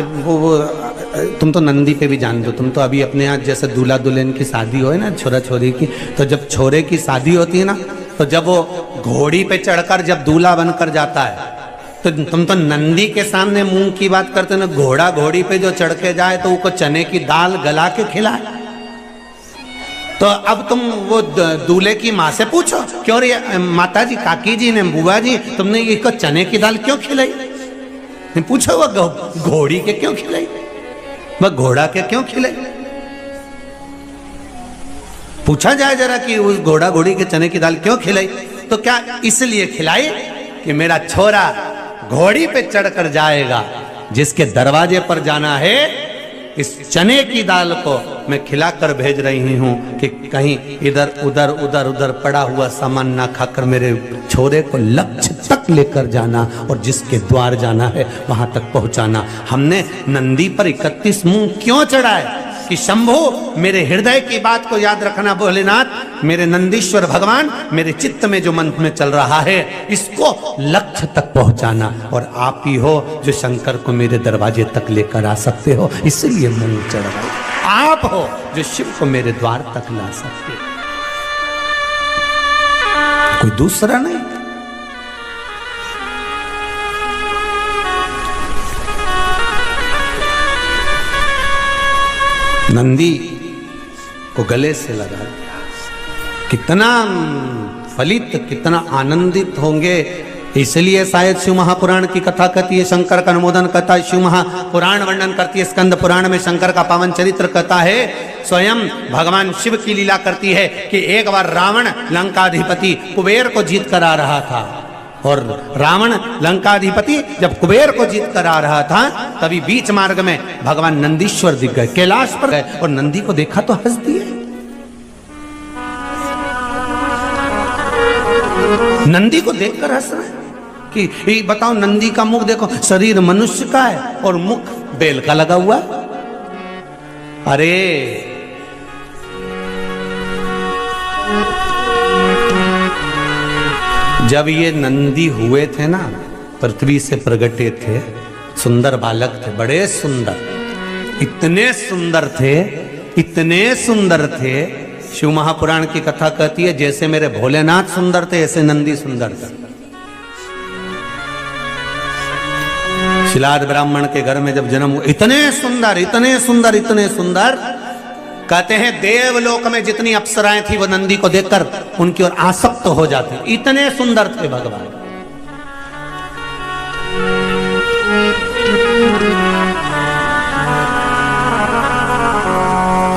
वो तुम तो नंदी पे भी जान दो, तुम तो अभी अपने यहाँ जैसे दूल्हा दुल्हन की शादी हो ना, छोरा छोरी की, तो जब छोरे की शादी होती है ना, तो जब वो घोड़ी पे चढ़कर जब दूल्हा बनकर जाता है, तो तुम तो नंदी के सामने मूंग की बात करते हो ना। घोड़ा घोड़ी पे जो चढ़ के जाए तो उसको चने की दाल गला के खिलाए। तो अब तुम वो दूल्हे की माँ से पूछो, क्यों रे माता जी, काकी जी ने, बुआ जी, तुमने इसको चने की दाल क्यों खिलाई? पूछो वह घोड़ी के क्यों खिलाई, वह घोड़ा के क्यों खिलाई? पूछा जाए जरा कि उस घोड़ा घोड़ी के चने की दाल क्यों खिलाई? तो क्या इसलिए खिलाई कि मेरा छोरा घोड़ी पे चढ़कर जाएगा, जिसके दरवाजे पर जाना है, इस चने की दाल को मैं खिलाकर भेज रही हूं कि कहीं इधर उधर उधर उधर पड़ा हुआ सामान ना खाकर मेरे छोरे को लक्ष्य तक लेकर जाना और जिसके द्वार जाना है वहां तक पहुंचाना। हमने नंदी पर 31 मूंग क्यों चढ़ाए? कि शंभो मेरे हृदय की बात को याद रखना भोलेनाथ, मेरे नंदीश्वर भगवान, मेरे चित्त में जो मन में चल रहा है इसको लक्ष्य तक पहुंचाना, और आप ही हो जो शंकर को मेरे दरवाजे तक लेकर आ सकते हो, इसलिए मूंग चढ़ाए। आप हो जो शिव को मेरे द्वार तक ला सकते हो, कोई दूसरा नहीं। नंदी को गले से लगा दिया। कितना फलित, कितना आनंदित होंगे। इसलिए शायद शिव महापुराण की कथा कहती है, शंकर का अनुमोदन कहता है, शिव महापुराण वर्णन करती है, स्कंद पुराण में शंकर का पावन चरित्र कहता है, स्वयं भगवान शिव की लीला करती है कि एक बार रावण लंकाधिपति कुबेर को जीत कर आ रहा था, और रावण लंकाधिपति जब कुबेर को जीत कर आ रहा था, तभी बीच मार्ग में भगवान नंदीश्वर दिख गए, कैलाश पर गए, और नंदी को देखा तो हंस दिए। नंदी को देखकर हंस रहे कि बताओ, नंदी का मुख देखो, शरीर मनुष्य का है और मुख बेल का लगा हुआ। अरे जब ये नंदी हुए थे ना, पृथ्वी से प्रगटे थे, सुंदर बालक थे, बड़े सुंदर, इतने सुंदर थे, इतने सुंदर थे। शिव महापुराण की कथा कहती है, जैसे मेरे भोलेनाथ सुंदर थे ऐसे नंदी सुंदर थे। शिलाद ब्राह्मण के घर में जब जन्म हुआ, इतने सुंदर, इतने सुंदर, इतने सुंदर, कहते हैं देवलोक में जितनी अप्सराएं थी वो नंदी को देखकर उनकी ओर आसक्त हो जाती, इतने सुंदर थे भगवान।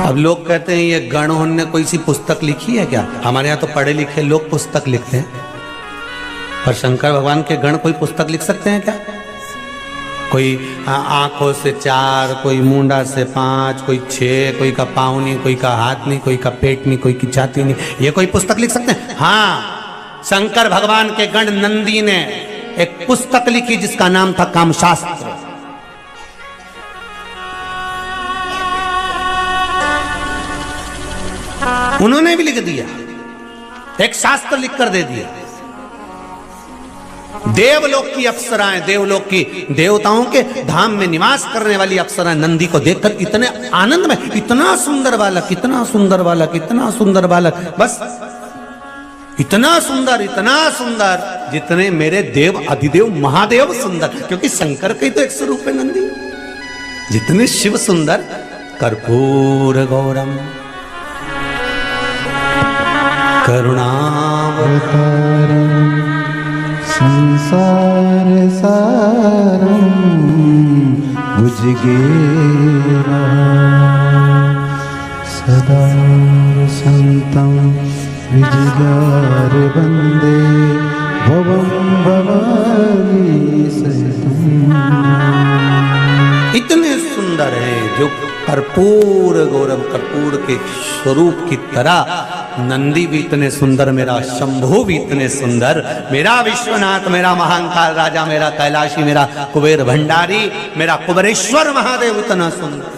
अब लोग कहते हैं ये गण ने कोई सी पुस्तक लिखी है क्या? हमारे यहाँ तो पढ़े लिखे लोग पुस्तक लिखते हैं, पर शंकर भगवान के गण कोई पुस्तक लिख सकते हैं क्या? कोई आंखों से 4, कोई मुंडा से 5, कोई 6, कोई का पाँव नहीं, कोई का हाथ नहीं, कोई का पेट नहीं, कोई की छाती नहीं, ये कोई पुस्तक लिख सकते हैं? हाँ, शंकर भगवान के गण नंदी ने एक पुस्तक लिखी जिसका नाम था कामशास्त्र। उन्होंने भी लिख दिया, एक शास्त्र लिखकर दे दिया। देवलोक की अप्सराएं, देवलोक की देवताओं के धाम में निवास करने वाली अप्सराएं नंदी को देखकर इतने आनंद में, इतना सुंदर बालक, इतना सुंदर बालक, इतना सुंदर बालक, बस इतना सुंदर जितने मेरे देव अधिदेव महादेव सुंदर, क्योंकि शंकर का ही तो एक स्वरूप है नंदी। जितने शिव सुंदर, कर्पूर गौरम करुणावतारम संसार सारम भुजगेरा सदा संतम विजयार वंदे भवम भवानी सहितम। इतने सुंदर है जो कर्पूर गौरम, कर्पूर के स्वरूप की तरह नंदी भी इतने सुंदर, मेरा शंभु भी इतने सुंदर, मेरा विश्वनाथ, मेरा महाकाल राजा, मेरा कैलाशी, मेरा कुबेर भंडारी, मेरा कुबेरेश्वर महादेव इतना सुंदर।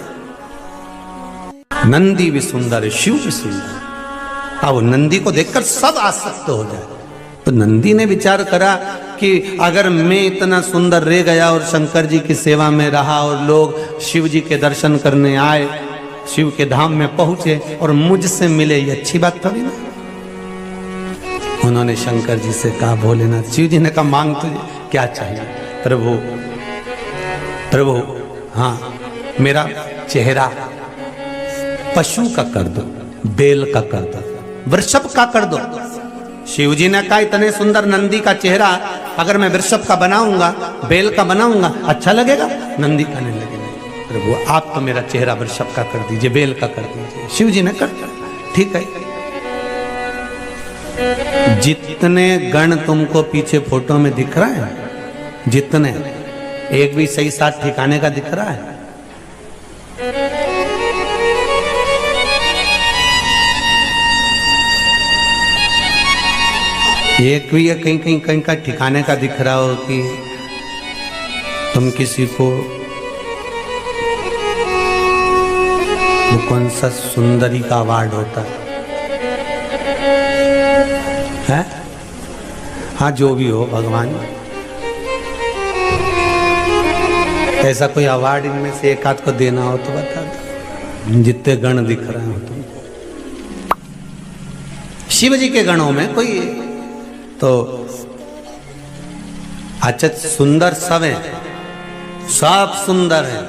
नंदी भी सुंदर है, शिव भी सुंदर। अब नंदी को देखकर सब आसक्त हो जाए। तो नंदी ने विचार करा कि अगर मैं इतना सुंदर रह गया और शंकर जी की सेवा में रहा और लोग शिव जी के दर्शन करने आए, शिव के धाम में पहुंचे और मुझसे मिले, ये अच्छी बात थोड़ी ना। उन्होंने शंकर जी से कहा भोलेनाथ, शिव जी ने कहा मांग तुझे क्या चाहिए? प्रभु प्रभु हाँ, मेरा चेहरा पशु का कर दो, बेल का कर दो, वृषभ का कर दो। शिव जी ने कहा इतने सुंदर नंदी का चेहरा अगर मैं वृषभ का बनाऊंगा, बेल का बनाऊंगा, अच्छा लगेगा? नंदी का नहीं लगेगा। प्रभु आप तो मेरा चेहरा वृषभ का कर दीजिए, बेल का कर दीजिए। शिव जी ने कर दिया, ठीक है। जितने गण तुमको पीछे फोटो में दिख रहा है, जितने, एक भी सही साथ ठिकाने का दिख रहा है? एक भी या कहीं कहीं कहीं का ठिकाने का दिख रहा हो कि तुम किसी को, वो कौन सा सुंदरी का अवार्ड होता है? हाँ जो भी हो भगवान, ऐसा कोई अवार्ड इनमें से एक आध को देना हो तो बता दो, जितने गण दिख रहे हो तुम। शिव जी के गणों में कोई तो अच्छा सुंदर सब है, सब सुंदर है,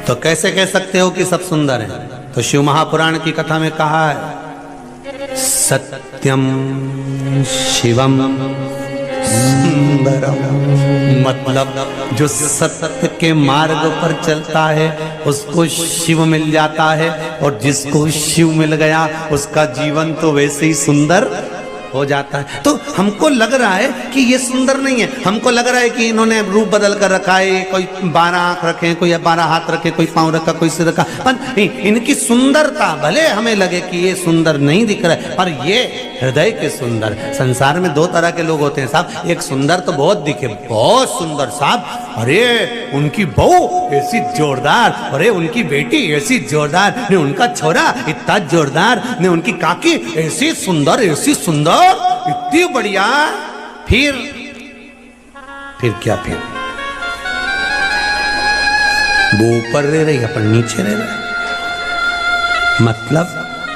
तो कैसे कह सकते हो कि सब सुंदर है? तो शिव महापुराण की कथा में कहा है सत्यम शिवम सुंदरम, मतलब जो सत्य के मार्ग पर चलता है उसको शिव मिल जाता है, और जिसको शिव मिल गया उसका जीवन तो वैसे ही सुंदर हो जाता है। तो हमको लग रहा है कि ये सुंदर नहीं है, हमको लग रहा है कि इन्होंने रूप बदल कर रखा है, कोई 12 आंख रखे, कोई 12 हाथ रखे, कोई पांव रखा, कोई सिर रखा, पर इनकी सुंदरता भले हमें लगे कि ये सुंदर नहीं दिख रहा है, पर ये हृदय के सुंदर। संसार में दो तरह के लोग होते हैं साहब, एक सुंदर तो बहुत दिखे, बहुत सुंदर साहब, अरे उनकी बहू ऐसी जोरदार, अरे उनकी बेटी ऐसी जोरदार, ने उनका छोरा इतना जोरदार, ने उनकी काकी ऐसी सुंदर, ऐसी सुंदर, इतनी बढ़िया। फिर क्या? फिर वो ऊपर रह रही, अपन नीचे रह रहे। मतलब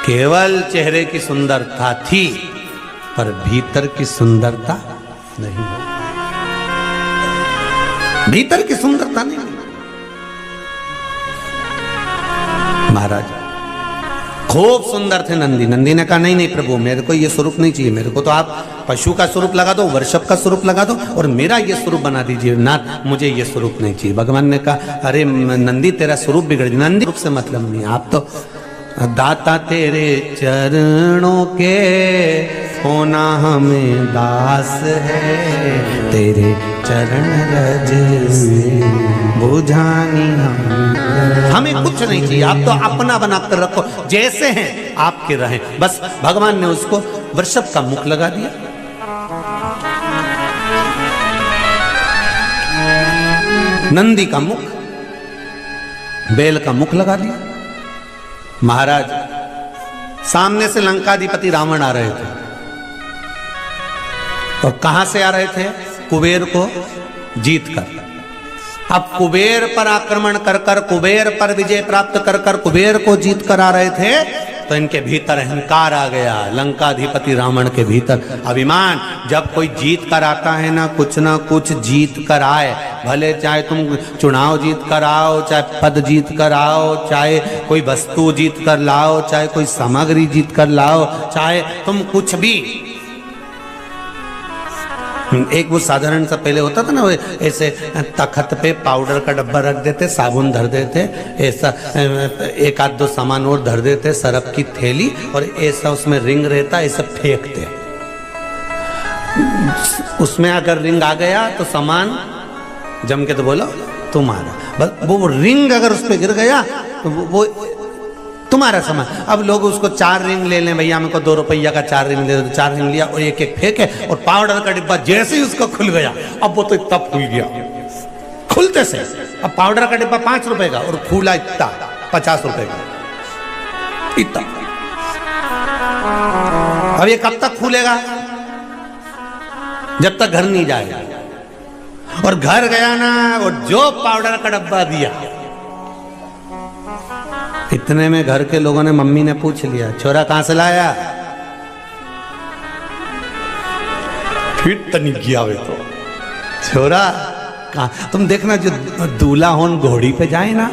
केवल चेहरे की सुंदरता थी, पर भीतर की सुंदरता नहीं, भीतर की सुंदरता नहीं। महाराज खूब सुंदर थे नंदी। नंदी ने कहा नहीं नहीं प्रभु, मेरे को ये स्वरूप नहीं चाहिए, मेरे को तो आप पशु का स्वरूप लगा दो, वृषभ का स्वरूप लगा दो, और मेरा ये स्वरूप बना दीजिए नाथ, मुझे ये स्वरूप नहीं चाहिए। भगवान ने कहा अरे नंदी तेरा स्वरूप बिगड़ गया, नंदी रूप से मतलब नहीं, आप तो दाता तेरे चरणों के होना हमें दास है, तेरे चरण रज बुझानी हमें कुछ नहीं चाहिए, आप तो अपना बनाकर रखो, जैसे हैं आपके रहें बस। भगवान ने उसको वृषभ का मुख लगा दिया, नंदी का मुख, बेल का मुख लगा दिया। महाराज सामने से लंकाधिपति रावण आ रहे थे, और कहां से आ रहे थे? कुबेर को जीत कर। अब कुबेर पर आक्रमण कर कर, कुबेर पर विजय प्राप्त कर कर, कुबेर को जीत कर आ रहे थे, तो इनके भीतर अहंकार आ गया, लंकाधिपति रावण के भीतर अभिमान। जब कोई जीत कर आता है ना कुछ जीत कर आए, भले चाहे तुम चुनाव जीत कर आओ, चाहे पद जीत कर आओ, चाहे कोई वस्तु जीत कर लाओ, चाहे कोई सामग्री जीत कर लाओ, चाहे तुम कुछ भी। एक वो साधारण सा पहले होता था ना, वो ऐसे तखत पे पाउडर का डब्बा रख देते, साबुन धर देते, ऐसा एक आध दो सामान और धर देते, सरफ की थैली, और ऐसा उसमें रिंग रहता, ऐसा फेंकते। उसमें अगर रिंग आ गया तो सामान जम के तो बोलो तुम्हारा, बस वो रिंग अगर उस पर गिर गया तो वो तुम्हारा सामान। अब लोग उसको 4 रिंग ले लें, भैया हमको 2 रुपया का 4 रिंग दे दो, 4 रिंग लिया और एक एक फेंके, और पाउडर का डिब्बा जैसे ही उसका खुल गया, अब वो तो इतना फूल गया खुलते से। अब पाउडर का डिब्बा 5 रुपए का और फूला इतना 50 रुपए का, इतना। अब ये कब तक फूलेगा? जब तक घर नहीं जाएगा। और घर गया ना, वो जो पाउडर का डब्बा दिया, इतने में घर के लोगों ने, मम्मी ने पूछ लिया, छोरा कहां से लाया? फिर तनी किया वे तो, छोरा कहां? तुम देखना, जो दूल्हा होन घोड़ी पे जाए ना,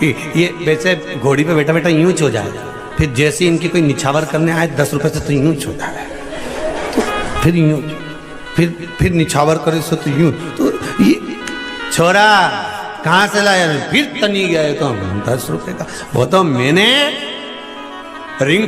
ये वैसे घोड़ी पे बैठा बैठा यूं हो जाए, फिर जैसे इनकी कोई निछावर करने आए 10 रुपए से तो यूं हो जाए, फिर यूं, फिर निछावर करे से तो यूं, तो ये छोरा कहां से लाया? फिर तनी गए तो 10 रुपए का। वो तो मैंने रिंग